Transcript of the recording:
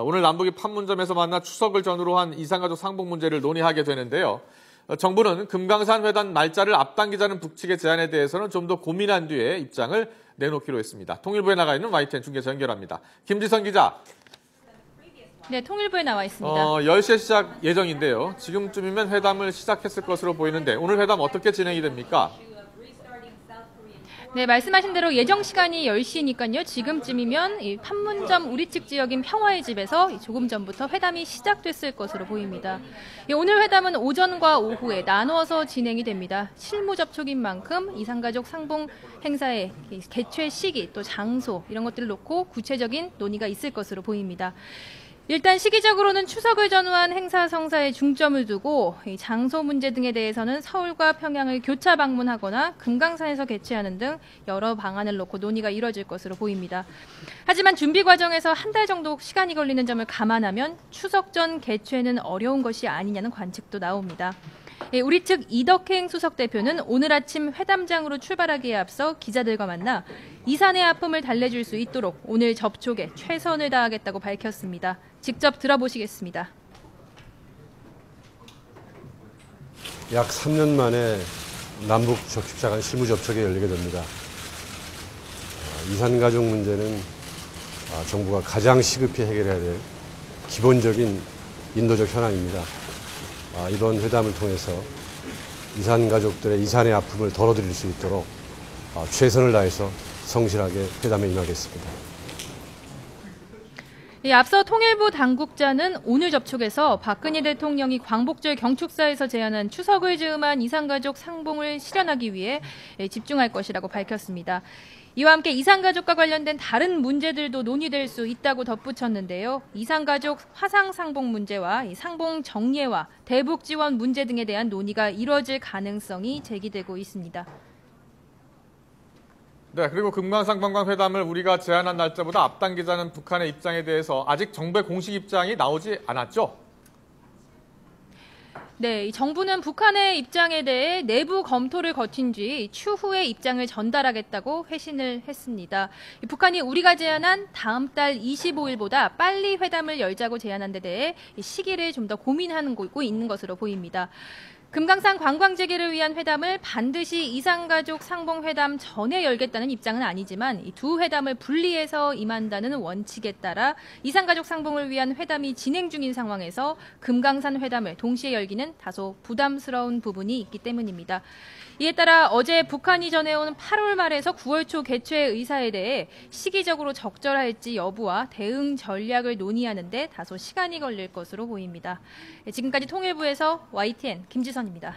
오늘 남북이 판문점에서 만나 추석을 전후로 한 이산가족 상봉 문제를 논의하게 되는데요. 정부는 금강산 회담 날짜를 앞당기자는 북측의 제안에 대해서는 좀 더 고민한 뒤에 입장을 내놓기로 했습니다. 통일부에 나가 있는 YTN 중계소 연결합니다. 김지선 기자. 네, 통일부에 나와 있습니다. 10시에 시작 예정인데요. 지금쯤이면 회담을 시작했을 것으로 보이는데 오늘 회담 어떻게 진행이 됩니까? 네, 말씀하신 대로 예정 시간이 10시니까요. 지금쯤이면 이 판문점 우리 측 지역인 평화의 집에서 조금 전부터 회담이 시작됐을 것으로 보입니다. 오늘 회담은 오전과 오후에 나누어서 진행이 됩니다. 실무 접촉인 만큼 이산가족 상봉 행사의 개최 시기 또 장소 이런 것들을 놓고 구체적인 논의가 있을 것으로 보입니다. 일단 시기적으로는 추석을 전후한 행사 성사에 중점을 두고 장소 문제 등에 대해서는 서울과 평양을 교차 방문하거나 금강산에서 개최하는 등 여러 방안을 놓고 논의가 이뤄질 것으로 보입니다. 하지만 준비 과정에서 한 달 정도 시간이 걸리는 점을 감안하면 추석 전 개최는 어려운 것이 아니냐는 관측도 나옵니다. 우리 측 이덕행 수석 대표는 오늘 아침 회담장으로 출발하기에 앞서 기자들과 만나 이산의 아픔을 달래줄 수 있도록 오늘 접촉에 최선을 다하겠다고 밝혔습니다. 직접 들어보시겠습니다. 약 3년 만에 남북 적십자 간 실무 접촉이 열리게 됩니다. 이산가족 문제는 정부가 가장 시급히 해결해야 될 기본적인 인도적 현안입니다. 이번 회담을 통해서 이산 가족들의 이산의 아픔을 덜어드릴 수 있도록 최선을 다해서 성실하게 회담에 임하겠습니다. 앞서 통일부 당국자는 오늘 접촉에서 박근혜 대통령이 광복절 경축사에서 제안한 추석을 즈음한 이산가족 상봉을 실현하기 위해 집중할 것이라고 밝혔습니다. 이와 함께 이산가족과 관련된 다른 문제들도 논의될 수 있다고 덧붙였는데요. 이산가족 화상 상봉 문제와 상봉 정례와 대북 지원 문제 등에 대한 논의가 이뤄질 가능성이 제기되고 있습니다. 네, 그리고 금강산 관광회담을 우리가 제안한 날짜보다 앞당기자는 북한의 입장에 대해서 아직 정부의 공식 입장이 나오지 않았죠? 네, 정부는 북한의 입장에 대해 내부 검토를 거친 뒤 추후에 입장을 전달하겠다고 회신을 했습니다. 북한이 우리가 제안한 다음 달 25일보다 빨리 회담을 열자고 제안한 데 대해 시기를 좀 더 고민하고 있는 것으로 보입니다. 금강산 관광 재개를 위한 회담을 반드시 이산가족 상봉회담 전에 열겠다는 입장은 아니지만 이 두 회담을 분리해서 임한다는 원칙에 따라 이산가족 상봉을 위한 회담이 진행 중인 상황에서 금강산 회담을 동시에 열기는 다소 부담스러운 부분이 있기 때문입니다. 이에 따라 어제 북한이 전해온 8월 말에서 9월 초 개최 의사에 대해 시기적으로 적절할지 여부와 대응 전략을 논의하는 데 다소 시간이 걸릴 것으로 보입니다. 지금까지 통일부에서 YTN 김지선입니다.